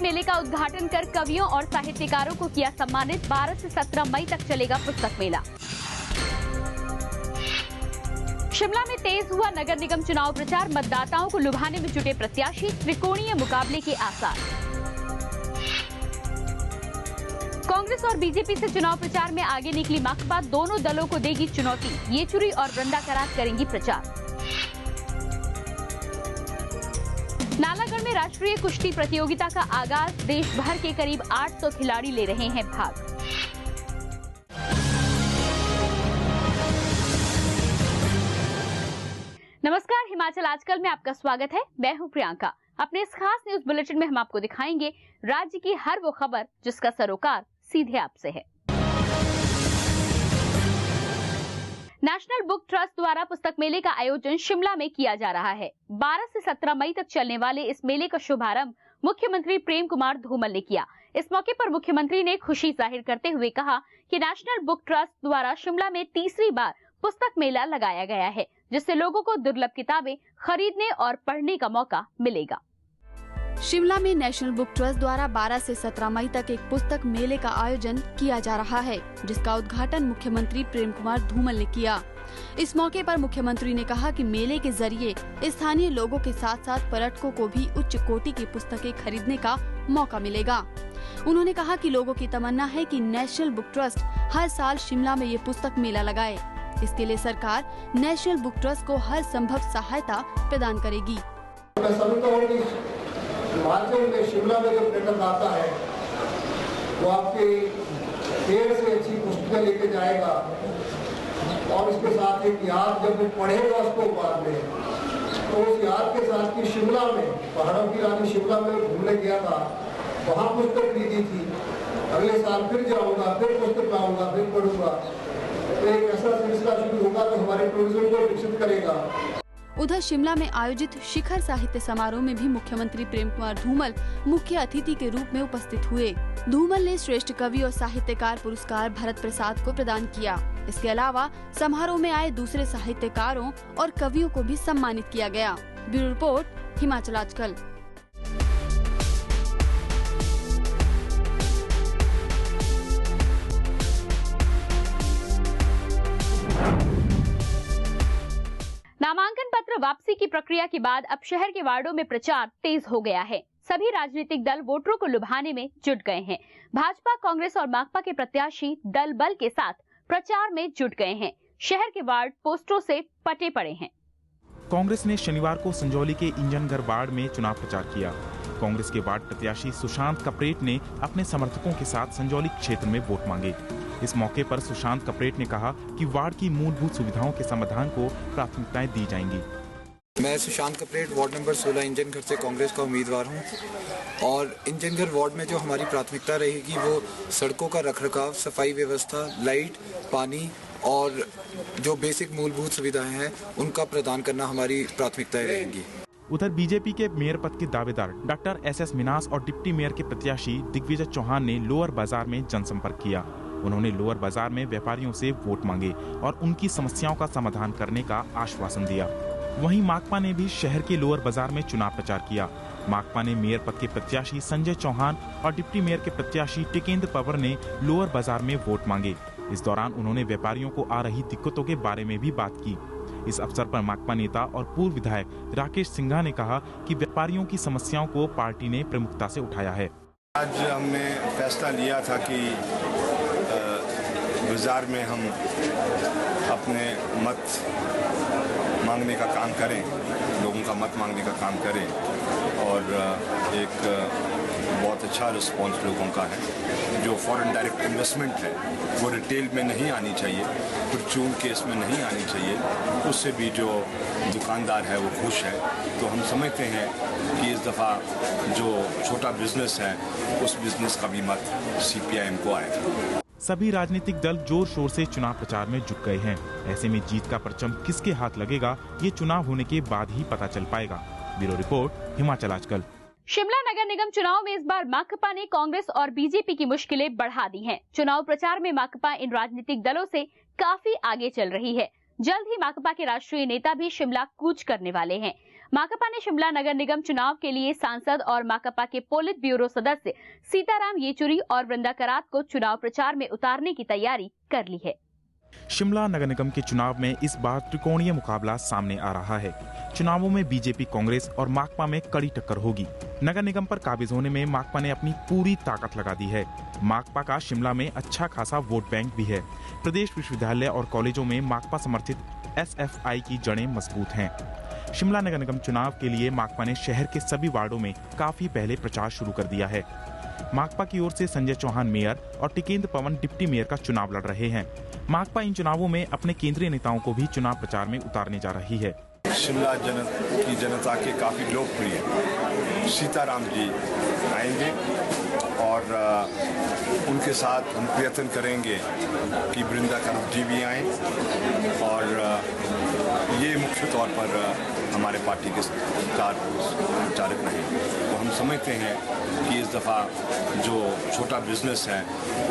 पुस्तक मेले का उद्घाटन कर कवियों और साहित्यकारों को किया सम्मानित। 12 से 17 मई तक चलेगा पुस्तक मेला। शिमला में तेज हुआ नगर निगम चुनाव प्रचार। मतदाताओं को लुभाने में जुटे प्रत्याशी। त्रिकोणीय मुकाबले के आसार। कांग्रेस और बीजेपी से चुनाव प्रचार में आगे निकली माकपा। दोनों दलों को देगी चुनौती। येचुरी और वृंदा करात करेंगी प्रचार। नालागढ़ में राष्ट्रीय कुश्ती प्रतियोगिता का आगाज। देश भर के करीब 800 खिलाड़ी ले रहे हैं भाग। नमस्कार, हिमाचल आजकल में आपका स्वागत है। मैं हूं प्रियंका। अपने इस खास न्यूज बुलेटिन में हम आपको दिखाएंगे राज्य की हर वो खबर जिसका सरोकार सीधे आपसे है। नेशनल बुक ट्रस्ट द्वारा पुस्तक मेले का आयोजन शिमला में किया जा रहा है। 12 से 17 मई तक चलने वाले इस मेले का शुभारंभ मुख्यमंत्री प्रेम कुमार धूमल ने किया। इस मौके पर मुख्यमंत्री ने खुशी जाहिर करते हुए कहा कि नेशनल बुक ट्रस्ट द्वारा शिमला में तीसरी बार पुस्तक मेला लगाया गया है, जिससे लोगों को दुर्लभ किताबें खरीदने और पढ़ने का मौका मिलेगा। शिमला में नेशनल बुक ट्रस्ट द्वारा 12 से 17 मई तक एक पुस्तक मेले का आयोजन किया जा रहा है, जिसका उद्घाटन मुख्यमंत्री प्रेम कुमार धूमल ने किया। इस मौके पर मुख्यमंत्री ने कहा कि मेले के जरिए स्थानीय लोगों के साथ साथ पर्यटकों को भी उच्च कोटि की पुस्तकें खरीदने का मौका मिलेगा। उन्होंने कहा कि लोगों की तमन्ना है कि नेशनल बुक ट्रस्ट हर साल शिमला में ये पुस्तक मेला लगाए। इसके लिए सरकार नेशनल बुक ट्रस्ट को हर संभव सहायता प्रदान करेगी। मैं समझता हूँ कि हिमाचल में शिमला में जो पर्यटक आता है वो आपके देर से अच्छी पुस्तकें लेके जाएगा और इसके साथ एक याद जब वो पढ़ेगा उसको बाद में, तो उस याद के साथ कि शिमला में पहाड़ों की रानी शिमला में घूमने गया था, वहाँ पुस्तक खरीदी थी, अगले साल फिर जाऊँगा, फिर पुस्तक लाऊंगा, फिर पढ़ूंगा। तो एक ऐसा सिलसिला शुरू होगा तो हमारे टूरिज्म को विकसित करेगा। उधर शिमला में आयोजित शिखर साहित्य समारोह में भी मुख्यमंत्री प्रेम कुमार धूमल मुख्य अतिथि के रूप में उपस्थित हुए। धूमल ने श्रेष्ठ कवि और साहित्यकार पुरस्कार भरत प्रसाद को प्रदान किया। इसके अलावा समारोह में आए दूसरे साहित्यकारों और कवियों को भी सम्मानित किया गया। ब्यूरो रिपोर्ट, हिमाचल आजकल। नामांकन पत्र वापसी की प्रक्रिया के बाद अब शहर के वार्डों में प्रचार तेज हो गया है। सभी राजनीतिक दल वोटरों को लुभाने में जुट गए हैं। भाजपा, कांग्रेस और माकपा के प्रत्याशी दल बल के साथ प्रचार में जुट गए हैं। शहर के वार्ड पोस्टरों से पटे पड़े हैं। कांग्रेस ने शनिवार को संजौली के इंजनघर वार्ड में चुनाव प्रचार किया। कांग्रेस के वार्ड प्रत्याशी सुशांत कपरेट ने अपने समर्थकों के साथ संजौली क्षेत्र में वोट मांगे। इस मौके पर सुशांत कपरेट ने कहा कि वार्ड की मूलभूत सुविधाओं के समाधान को प्राथमिकताएं दी जाएंगी। मैं सुशांत कपरेट, वार्ड नंबर 16 इंजनघर से कांग्रेस का उम्मीदवार हूं और इंजनघर वार्ड में जो हमारी प्राथमिकता रहेगी वो सड़कों का रखरखाव, सफाई व्यवस्था, लाइट, पानी और जो बेसिक मूलभूत सुविधाएं हैं उनका प्रदान करना हमारी प्राथमिकताएं रहेंगी। उधर बीजेपी के मेयर पद के दावेदार डॉक्टर SS मिनास और डिप्टी मेयर के प्रत्याशी दिग्विजय चौहान ने लोअर बाजार में जनसंपर्क किया। उन्होंने लोअर बाजार में व्यापारियों से वोट मांगे और उनकी समस्याओं का समाधान करने का आश्वासन दिया। वहीं माकपा ने भी शहर के लोअर बाजार में चुनाव प्रचार किया। माकपा ने मेयर पद के प्रत्याशी संजय चौहान और डिप्टी मेयर के प्रत्याशी टिकेंद्र पवर ने लोअर बाजार में वोट मांगे। इस दौरान उन्होंने व्यापारियों को आ रही दिक्कतों के बारे में भी बात की। इस अवसर पर माकपा नेता और पूर्व विधायक राकेश सिंघा ने कहा कि व्यापारियों की समस्याओं को पार्टी ने प्रमुखता से उठाया है। आज हमने फैसला लिया था कि बाजार में हम अपने मत मांगने का काम करें, लोगों का मत मांगने का काम करें और एक बहुत अच्छा रिस्पॉन्स लोगों का है। जो फॉरेन डायरेक्ट इन्वेस्टमेंट है वो रिटेल में नहीं आनी चाहिए, परचून केस में नहीं आनी चाहिए, उससे भी जो दुकानदार है वो खुश है। तो हम समझते हैं कि इस दफ़ा जो छोटा बिजनेस है उस बिजनेस का भी मत CPIM को आएगा। सभी राजनीतिक दल जोर शोर से चुनाव प्रचार में जुट गए हैं। ऐसे में जीत का परचम किसके हाथ लगेगा ये चुनाव होने के बाद ही पता चल पाएगा। ब्यूरो रिपोर्ट, हिमाचल आजकल। शिमला नगर निगम चुनाव में इस बार माकपा ने कांग्रेस और बीजेपी की मुश्किलें बढ़ा दी हैं। चुनाव प्रचार में माकपा इन राजनीतिक दलों से काफी आगे चल रही है। जल्द ही माकपा के राष्ट्रीय नेता भी शिमला कूच करने वाले हैं। माकपा ने शिमला नगर निगम चुनाव के लिए सांसद और माकपा के पोलित ब्यूरो सदस्य सीताराम येचुरी और वृंदा करात को चुनाव प्रचार में उतारने की तैयारी कर ली है। शिमला नगर निगम के चुनाव में इस बार त्रिकोणीय मुकाबला सामने आ रहा है। चुनावों में बीजेपी, कांग्रेस और माकपा में कड़ी टक्कर होगी। नगर निगम पर काबिज होने में माकपा ने अपनी पूरी ताकत लगा दी है। माकपा का शिमला में अच्छा खासा वोट बैंक भी है। प्रदेश विश्वविद्यालय और कॉलेजों में माकपा समर्थित SFI की जड़ें मजबूत हैं। शिमला नगर निगम चुनाव के लिए माकपा ने शहर के सभी वार्डों में काफी पहले प्रचार शुरू कर दिया है। माकपा की ओर से संजय चौहान मेयर और टिकेंद्र पवन डिप्टी मेयर का चुनाव लड़ रहे हैं। माकपा इन चुनावों में अपने केंद्रीय नेताओं को भी चुनाव प्रचार में उतारने जा रही है। शिमला की जनता के काफ़ी लोकप्रिय सीताराम जी आएंगे और उनके साथ हम प्रयत्न करेंगे कि वृंदा करात जी भी आएँ और ये मुख्य तौर पर हमारे पार्टी के स्टार प्रचारक रहे। तो हम समझते हैं कि इस दफ़ा जो छोटा बिजनेस है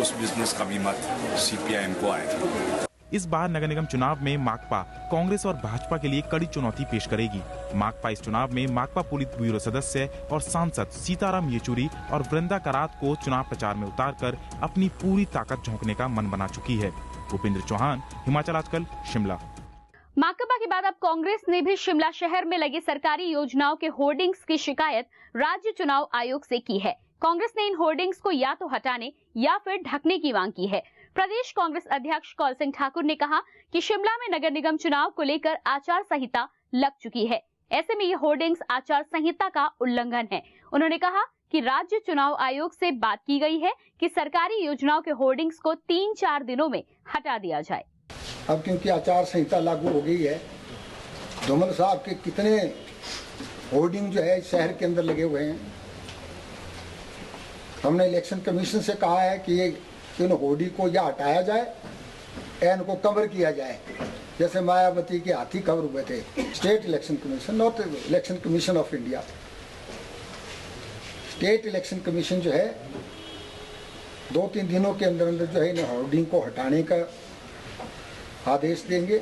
उस बिजनेस का भी मत CPIM को आएगा। इस बार नगर निगम चुनाव में माकपा कांग्रेस और भाजपा के लिए कड़ी चुनौती पेश करेगी। माकपा इस चुनाव में माकपा पोलित ब्यूरो सदस्य और सांसद सीताराम येचुरी और वृंदा करात को चुनाव प्रचार में उतारकर अपनी पूरी ताकत झोंकने का मन बना चुकी है। भूपेंद्र चौहान, हिमाचल आजकल, शिमला। माकपा के बाद अब कांग्रेस ने भी शिमला शहर में लगे सरकारी योजनाओं के होर्डिंग्स की शिकायत राज्य चुनाव आयोग से की है। कांग्रेस ने इन होर्डिंग्स को या तो हटाने या फिर ढकने की मांग की है। प्रदेश कांग्रेस अध्यक्ष कौल सिंह ठाकुर ने कहा कि शिमला में नगर निगम चुनाव को लेकर आचार संहिता लग चुकी है। ऐसे में ये होर्डिंग्स आचार संहिता का उल्लंघन है। उन्होंने कहा कि राज्य चुनाव आयोग से बात की गई है कि सरकारी योजनाओं के होर्डिंग्स को 3-4 दिनों में हटा दिया जाए। अब क्योंकि आचार संहिता लागू हो गई है, धूमल साहब के कितने होर्डिंग जो है शहर के अंदर लगे हुए हैं। हमने इलेक्शन कमीशन से कहा है कि इन होर्डिंग को या हटाया जाए या इनको कवर किया जाए, जैसे मायावती के हाथी कवर हुए थे। State election commission, not election commission of India, state election commission जो है 2-3 दिनों के अंदर अंदर जो है इन होर्डिंग को हटाने का आदेश देंगे।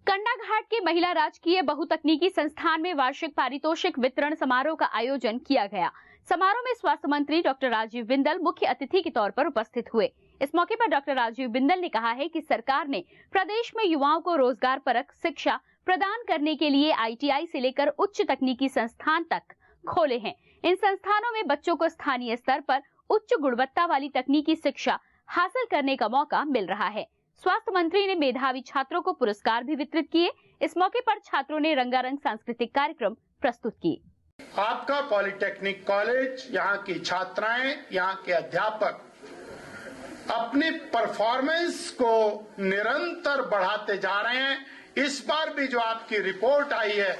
कंडाघाट के महिला राजकीय बहुतकनीकी संस्थान में वार्षिक पारितोषिक वितरण समारोह का आयोजन किया गया। समारोह में स्वास्थ्य मंत्री डॉक्टर राजीव बिंदल मुख्य अतिथि के तौर पर उपस्थित हुए। इस मौके पर डॉक्टर राजीव बिंदल ने कहा है कि सरकार ने प्रदेश में युवाओं को रोजगार परक शिक्षा प्रदान करने के लिए ITI से लेकर उच्च तकनीकी संस्थान तक खोले हैं। इन संस्थानों में बच्चों को स्थानीय स्तर पर उच्च गुणवत्ता वाली तकनीकी शिक्षा हासिल करने का मौका मिल रहा है। स्वास्थ्य मंत्री ने मेधावी छात्रों को पुरस्कार भी वितरित किए। इस मौके पर छात्रों ने रंगारंग सांस्कृतिक कार्यक्रम प्रस्तुत किए। आपका पॉलिटेक्निक कॉलेज, यहाँ की छात्राएं, यहाँ के अध्यापक अपनी परफॉर्मेंस को निरंतर बढ़ाते जा रहे हैं। इस बार भी जो आपकी रिपोर्ट आई है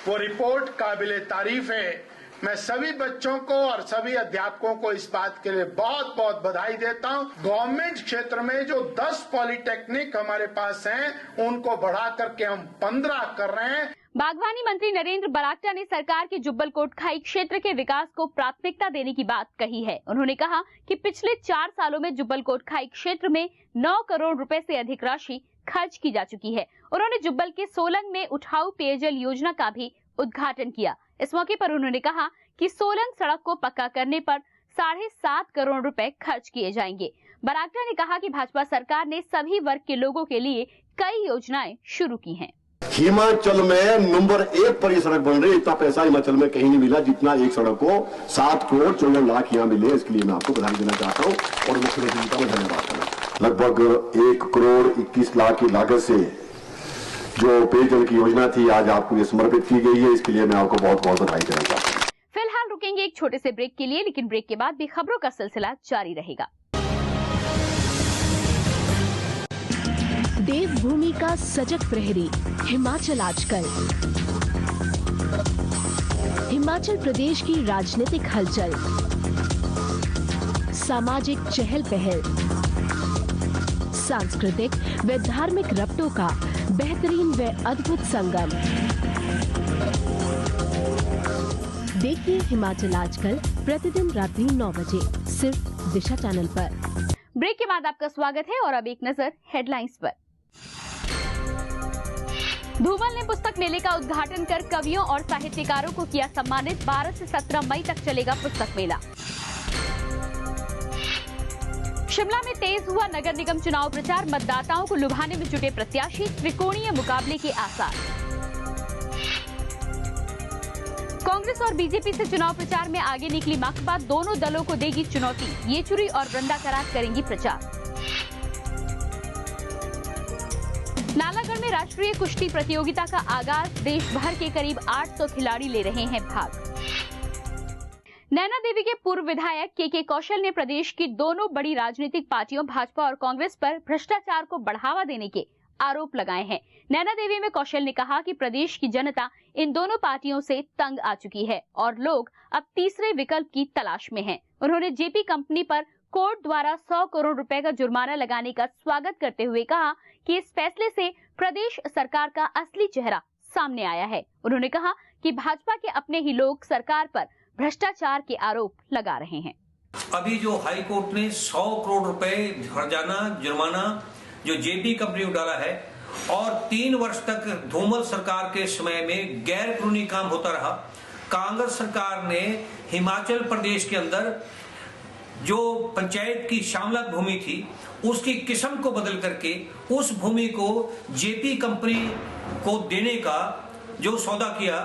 वो रिपोर्ट काबिले तारीफ है। मैं सभी बच्चों को और सभी अध्यापकों को इस बात के लिए बहुत बहुत बधाई देता हूं। गवर्नमेंट क्षेत्र में जो 10 पॉलिटेक्निक हमारे पास हैं उनको बढ़ा करके हम 15 कर रहे हैं। बागवानी मंत्री नरेंद्र बरागटा ने सरकार के जुब्बल कोटखाई क्षेत्र के विकास को प्राथमिकता देने की बात कही है। उन्होंने कहा कि पिछले 4 सालों में जुब्बल कोटखाई क्षेत्र में 9 करोड़ रुपए से अधिक राशि खर्च की जा चुकी है। उन्होंने जुब्बल के सोलंग में उठाऊ पेयजल योजना का भी उद्घाटन किया। इस मौके पर उन्होंने कहा कि सोलंग सड़क को पक्का करने पर 7.5 करोड़ रुपए खर्च किए जाएंगे। बरागटा ने कहा कि भाजपा सरकार ने सभी वर्ग के लोगों के लिए कई योजनाएं शुरू की हैं। हिमाचल में नंबर 1 पर ये सड़क बन रही है। इतना पैसा हिमाचल में कहीं नहीं मिला जितना एक सड़क को 7 करोड़ 54 लाख यहाँ मिले। इसके लिए मैं आपको बधाई देना चाहता हूँ और मुख्यमंत्री का मैं धन्यवाद करना। लगभग 1 करोड़ 21 लाख की लागत से जो पेयजल की योजना थी आज आपको ये समर्पित की गई है। इसके लिए मैं आपको बहुत बहुत बधाई देना चाहता हूँ। फिलहाल रुकेंगे एक छोटे से ब्रेक के लिए, लेकिन ब्रेक के बाद भी खबरों का सिलसिला जारी रहेगा। देवभूमि का सजग प्रहरी, हिमाचल आजकल। हिमाचल प्रदेश की राजनीतिक हलचल, सामाजिक चहल पहल, सांस्कृतिक व धार्मिक रबतों का बेहतरीन व अद्भुत संगम। देखिए हिमाचल आजकल प्रतिदिन रात्रि 9 बजे सिर्फ दिशा चैनल पर। ब्रेक के बाद आपका स्वागत है और अब एक नजर हेडलाइंस पर। धूमल ने पुस्तक मेले का उद्घाटन कर कवियों और साहित्यकारों को किया सम्मानित। 12 से 17 मई तक चलेगा पुस्तक मेला। शिमला में तेज हुआ नगर निगम चुनाव प्रचार। मतदाताओं को लुभाने में जुटे प्रत्याशी। त्रिकोणीय मुकाबले के आसार। कांग्रेस और बीजेपी से चुनाव प्रचार में आगे निकली माकपा। दोनों दलों को देगी चुनौती। येचुरी और वृंदा करात करेंगी प्रचार। नालागढ़ में राष्ट्रीय कुश्ती प्रतियोगिता का आगाज। देश भर के करीब 800 खिलाड़ी ले रहे हैं भाग। नैना देवी के पूर्व विधायक के कौशल ने प्रदेश की दोनों बड़ी राजनीतिक पार्टियों भाजपा और कांग्रेस पर भ्रष्टाचार को बढ़ावा देने के आरोप लगाए हैं। नैना देवी में कौशल ने कहा कि प्रदेश की जनता इन दोनों पार्टियों से तंग आ चुकी है और लोग अब तीसरे विकल्प की तलाश में हैं। उन्होंने जेपी कंपनी पर कोर्ट द्वारा 100 करोड़ रुपए का जुर्माना लगाने का स्वागत करते हुए कहा कि इस फैसले से प्रदेश सरकार का असली चेहरा सामने आया है। उन्होंने कहा कि भाजपा के अपने ही लोग सरकार पर भ्रष्टाचार के आरोप लगा रहे हैं। अभी जो हाई कोर्ट ने 100 करोड़ रुपए हर्जाना जुर्माना जो जेपी कंपनी को डाला है और 3 वर्ष तक धूमल सरकार के समय में गैर कानूनी काम होता रहा। कांग्रेस सरकार ने हिमाचल प्रदेश के अंदर जो पंचायत की शामला भूमि थी उसकी किस्म को बदल करके उस भूमि को जेपी कंपनी को देने का जो सौदा किया,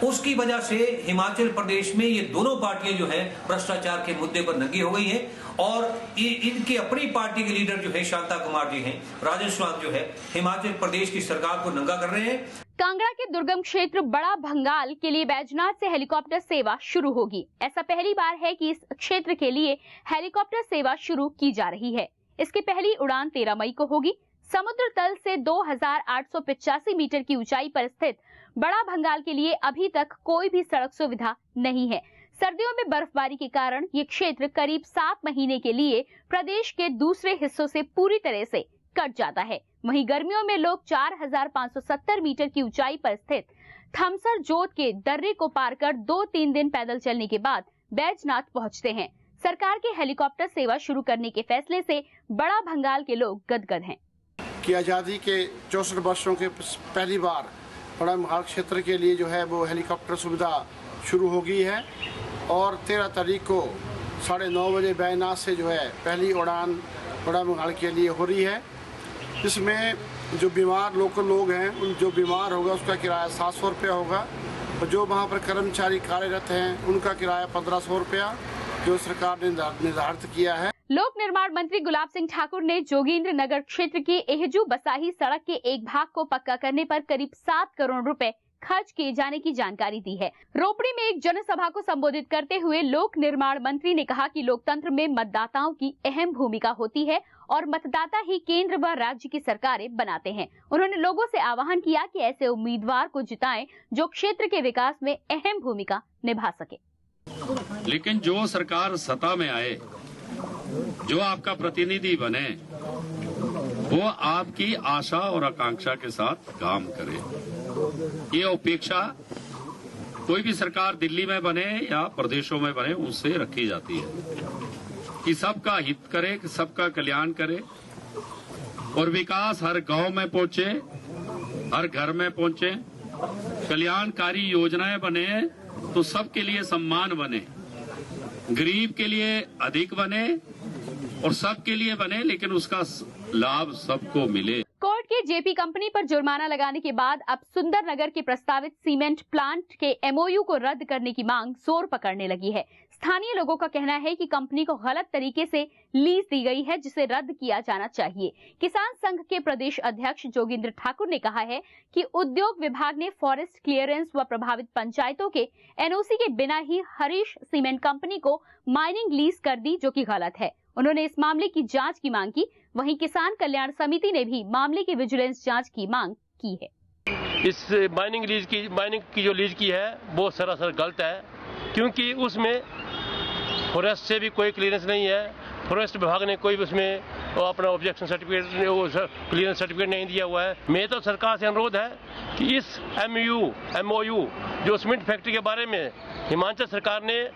उसकी वजह से हिमाचल प्रदेश में ये दोनों पार्टियां जो हैं भ्रष्टाचार के मुद्दे पर नंगी हो गई हैं और इनकी अपनी पार्टी के लीडर जो है शांता कुमार जी हैं, राजस्थान जो है हिमाचल प्रदेश की सरकार को नंगा कर रहे हैं। कांगड़ा के दुर्गम क्षेत्र बड़ा भंगाल के लिए बैजनाथ से हेलीकॉप्टर सेवा शुरू होगी। ऐसा पहली बार है कि इस क्षेत्र के लिए हेलीकॉप्टर सेवा शुरू की जा रही है। इसकी पहली उड़ान 13 मई को होगी। समुद्र तल से 2885 मीटर की ऊंचाई पर स्थित बड़ा भंगाल के लिए अभी तक कोई भी सड़क सुविधा नहीं है। सर्दियों में बर्फबारी के कारण ये क्षेत्र करीब 7 महीने के लिए प्रदेश के दूसरे हिस्सों से पूरी तरह से कट जाता है। वहीं गर्मियों में लोग 4570 मीटर की ऊंचाई पर स्थित थमसर जोत के दर्रे को पार कर 2-3 दिन पैदल चलने के बाद बैजनाथ पहुंचते हैं। सरकार के हेलीकॉप्टर सेवा शुरू करने के फैसले से बड़ा भंगाल के लोग गदगद हैं। कि आज़ादी के 64 वर्षों के पहली बार बड़ा भंगाल क्षेत्र के लिए जो है वो हेलीकॉप्टर सुविधा शुरू हो गई है और 13 तारीख को 9:30 बजे बैजनाथ से जो है पहली उड़ान बड़ा भंगाल के लिए हो रही है। इसमें जो बीमार लोकल लोग हैं उन जो बीमार होगा उसका किराया 700 रुपया होगा और जो वहाँ पर कर्मचारी कार्यरत हैं उनका किराया 1500 रुपया जो सरकार ने निर्धारित किया है। लोक निर्माण मंत्री गुलाब सिंह ठाकुर ने जोगिंद्र नगर क्षेत्र के एहजू बसाही सड़क के एक भाग को पक्का करने पर करीब 7 करोड़ रुपए खर्च किए जाने की जानकारी दी है। रोपड़ी में एक जनसभा को संबोधित करते हुए लोक निर्माण मंत्री ने कहा कि लोकतंत्र में मतदाताओं की अहम भूमिका होती है और मतदाता ही केंद्र व राज्य की सरकारें बनाते हैं। उन्होंने लोगों से आह्वान किया कि ऐसे उम्मीदवार को जिताएं जो क्षेत्र के विकास में अहम भूमिका निभा सके। लेकिन जो सरकार सत्ता में आए, जो आपका प्रतिनिधि बने, वो आपकी आशा और आकांक्षा के साथ काम करे। ये अपेक्षा कोई भी सरकार दिल्ली में बने या प्रदेशों में बने उससे रखी जाती है कि सबका हित करे, कि सबका कल्याण करे और विकास हर गांव में पहुंचे, हर घर में पहुंचे, कल्याणकारी योजनाएं बने तो सबके लिए सम्मान बने, गरीब के लिए अधिक बने और सबके लिए बने, लेकिन उसका लाभ सबको मिले। कोर्ट के जेपी कंपनी पर जुर्माना लगाने के बाद अब सुंदरनगर के प्रस्तावित सीमेंट प्लांट के एमओयू को रद्द करने की मांग जोर पकड़ने लगी है। स्थानीय लोगों का कहना है कि कंपनी को गलत तरीके से लीज दी गई है, जिसे रद्द किया जाना चाहिए। किसान संघ के प्रदेश अध्यक्ष जोगिंद्र ठाकुर ने कहा है कि उद्योग विभाग ने फॉरेस्ट क्लियरेंस व प्रभावित पंचायतों के एनओसी के बिना ही हरीश सीमेंट कंपनी को माइनिंग लीज कर दी, जो कि गलत है। उन्होंने इस मामले की जांच की मांग की। वहीं किसान कल्याण समिति ने भी मामले की विजिलेंस जांच की मांग की है। इस माइनिंग की जो लीज की है वो सरासर गलत है, क्योंकि उसमें फॉरेस्ट से भी कोई क्लियरेंस नहीं है। फॉरेस्ट विभाग ने कोई उसमें वो अपना ऑब्जेक्शन सर्टिफिकेट क्लियरेंस सर्टिफिकेट नहीं दिया हुआ है। मेरा तो सरकार से अनुरोध है कि इस MOU जो सीमेंट फैक्ट्री के बारे में हिमाचल सरकार ने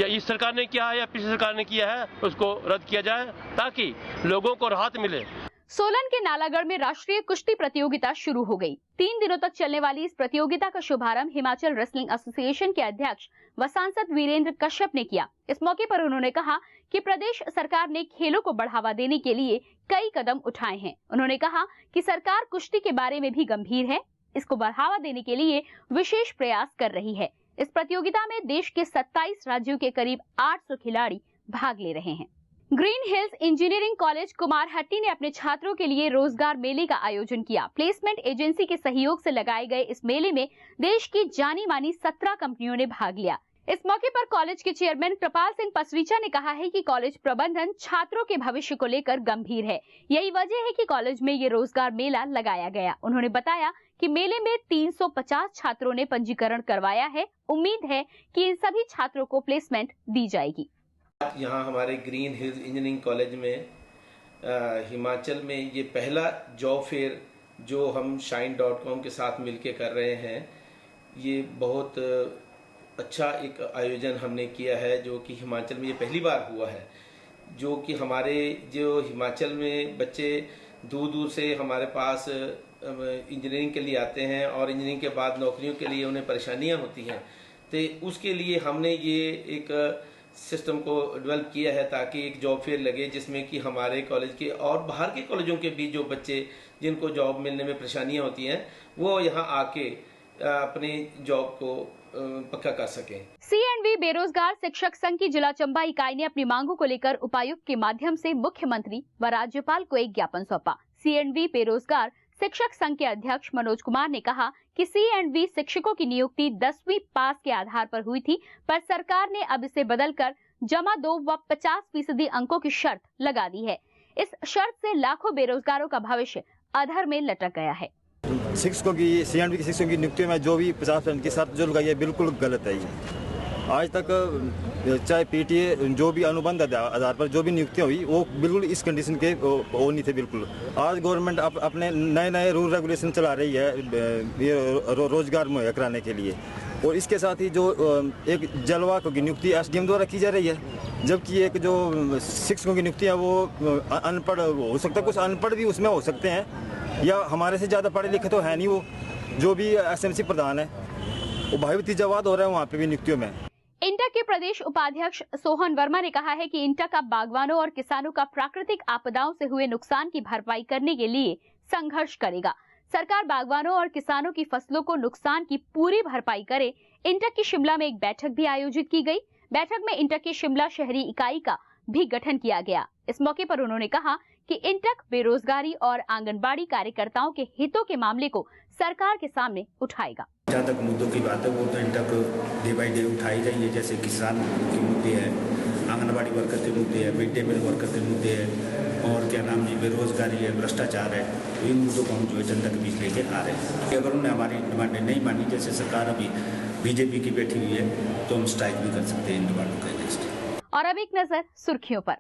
या इस सरकार ने किया है या पिछली सरकार ने किया है, उसको रद्द किया जाए ताकि लोगों को राहत मिले। सोलन के नालागढ़ में राष्ट्रीय कुश्ती प्रतियोगिता शुरू हो गई। 3 दिनों तक चलने वाली इस प्रतियोगिता का शुभारंभ हिमाचल रेसलिंग एसोसिएशन के अध्यक्ष व सांसद वीरेंद्र कश्यप ने किया। इस मौके पर उन्होंने कहा कि प्रदेश सरकार ने खेलों को बढ़ावा देने के लिए कई कदम उठाए हैं। उन्होंने कहा कि सरकार कुश्ती के बारे में भी गंभीर है, इसको बढ़ावा देने के लिए विशेष प्रयास कर रही है। इस प्रतियोगिता में देश के 27 राज्यों के करीब 800 खिलाड़ी भाग ले रहे हैं। Green hills engineering college Kumarhatti ने अपने छात्रों के लिए रोजगार मेले का आयोजन किया। प्लेसमेंट एजेंसी के सहयोग से लगाए गए इस मेले में देश की जानी मानी 17 कंपनियों ने भाग लिया। इस मौके पर कॉलेज के चेयरमैन कृपाल सिंह पसरीचा ने कहा है कि कॉलेज प्रबंधन छात्रों के भविष्य को लेकर गंभीर है। यही वजह है कि कॉलेज में ये रोजगार मेला लगाया गया। उन्होंने बताया कि मेले में 350 छात्रों ने पंजीकरण करवाया है। उम्मीद है कि इन सभी छात्रों को प्लेसमेंट दी जाएगी। यहाँ हमारे ग्रीन हिल्स इंजीनियरिंग कॉलेज में हिमाचल में ये पहला जॉब फेयर जो हम shine.com के साथ मिलके कर रहे हैं, ये बहुत अच्छा एक आयोजन हमने किया है जो कि हिमाचल में ये पहली बार हुआ है। जो कि हमारे जो हिमाचल में बच्चे दूर दूर से हमारे पास इंजीनियरिंग के लिए आते हैं और इंजीनियरिंग के बाद नौकरियों के लिए उन्हें परेशानियां होती हैं, तो उसके लिए हमने ये एक सिस्टम को डेवलप किया है ताकि एक जॉब फेयर लगे जिसमें कि हमारे कॉलेज के और बाहर के कॉलेजों के बीच जो बच्चे जिनको जॉब मिलने में परेशानियां होती हैं वो यहाँ आके अपनी जॉब को पक्का कर सकें। CNV बेरोजगार शिक्षक संघ की जिला चंबा इकाई ने अपनी मांगों को लेकर उपायुक्त के माध्यम से मुख्यमंत्री व राज्यपाल को एक ज्ञापन सौंपा। CNV बेरोजगार शिक्षक संघ के अध्यक्ष मनोज कुमार ने कहा कि CNV शिक्षकों की नियुक्ति 10वीं पास के आधार पर हुई थी, पर सरकार ने अब इसे बदलकर जमा 2 व 50% अंकों की शर्त लगा दी है। इस शर्त से लाखों बेरोजगारों का भविष्य अधर में लटक गया है। शिक्षकों की CNV की शिक्षकों की नियुक्ति में जो भी 50% की शर्त जो लगाई है बिल्कुल गलत है। ये आज तक चाहे PTA जो भी अनुबंध आधार पर जो भी नियुक्तियां हुई वो बिल्कुल इस कंडीशन के वो नहीं थे। बिल्कुल आज गवर्नमेंट अपने नए रूल रेगुलेशन चला रही है ये रोजगार मुहैया कराने के लिए, और इसके साथ ही जो एक जलवाकों की नियुक्ति SDM द्वारा की जा रही है, जबकि एक जो शिक्षकों की नियुक्ति है वो अनपढ़ हो सकता है, कुछ अनपढ़ भी उसमें हो सकते हैं या हमारे से ज़्यादा पढ़े लिखे तो है नहीं। वो जो भी SMC प्रधान है वो भाई भतीजावाद हो रहा है वहाँ पे भी नियुक्तियों में। इंटक के प्रदेश उपाध्यक्ष सोहन वर्मा ने कहा है कि इंटक अब बागवानों और किसानों का प्राकृतिक आपदाओं से हुए नुकसान की भरपाई करने के लिए संघर्ष करेगा। सरकार बागवानों और किसानों की फसलों को नुकसान की पूरी भरपाई करे। इंटक की शिमला में एक बैठक भी आयोजित की गई। बैठक में इंटक की शिमला शहरी इकाई का भी गठन किया गया। इस मौके पर उन्होंने कहा कि इंटक बेरोजगारी और आंगनबाड़ी कार्यकर्ताओं के हितों के मामले को सरकार के सामने उठाएगा। जहाँ तक मुद्दों की बात है वो तो इंटक डे बाई डे उठाई जाएंगे, जैसे किसान के मुद्दे हैं, आंगनबाड़ी वर्कर के मुद्दे हैं, मिड डे मील वर्कर के मुद्दे हैं और क्या नाम जी बेरोजगारी है, भ्रष्टाचार है। तो इन मुद्दों को हम जो है जनता के बीच लेके आ रहे हैं। अगर उन्होंने हमारी डिमांडें नहीं मानी, जैसे सरकार अभी BJP की बैठी हुई है, तो हम स्ट्राइक भी कर सकते हैं इन डिमांडों के अगेंस्ट। और अब एक नजर सुर्खियों पर।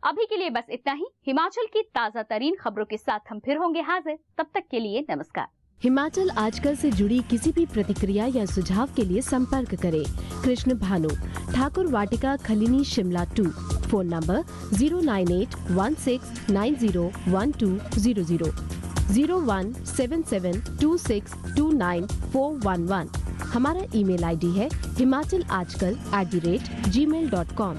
अभी के लिए बस इतना ही। हिमाचल की ताजा तरीन खबरों के साथ हम फिर होंगे हाजिर। तब तक के लिए नमस्कार। हिमाचल आजकल से जुड़ी किसी भी प्रतिक्रिया या सुझाव के लिए संपर्क करें कृष्ण भानु, ठाकुर वाटिका, खलीनी, शिमला 2। Phone number 09816901200, 017726294111। हमारा ईमेल ID है himachalastkal@gmail.com।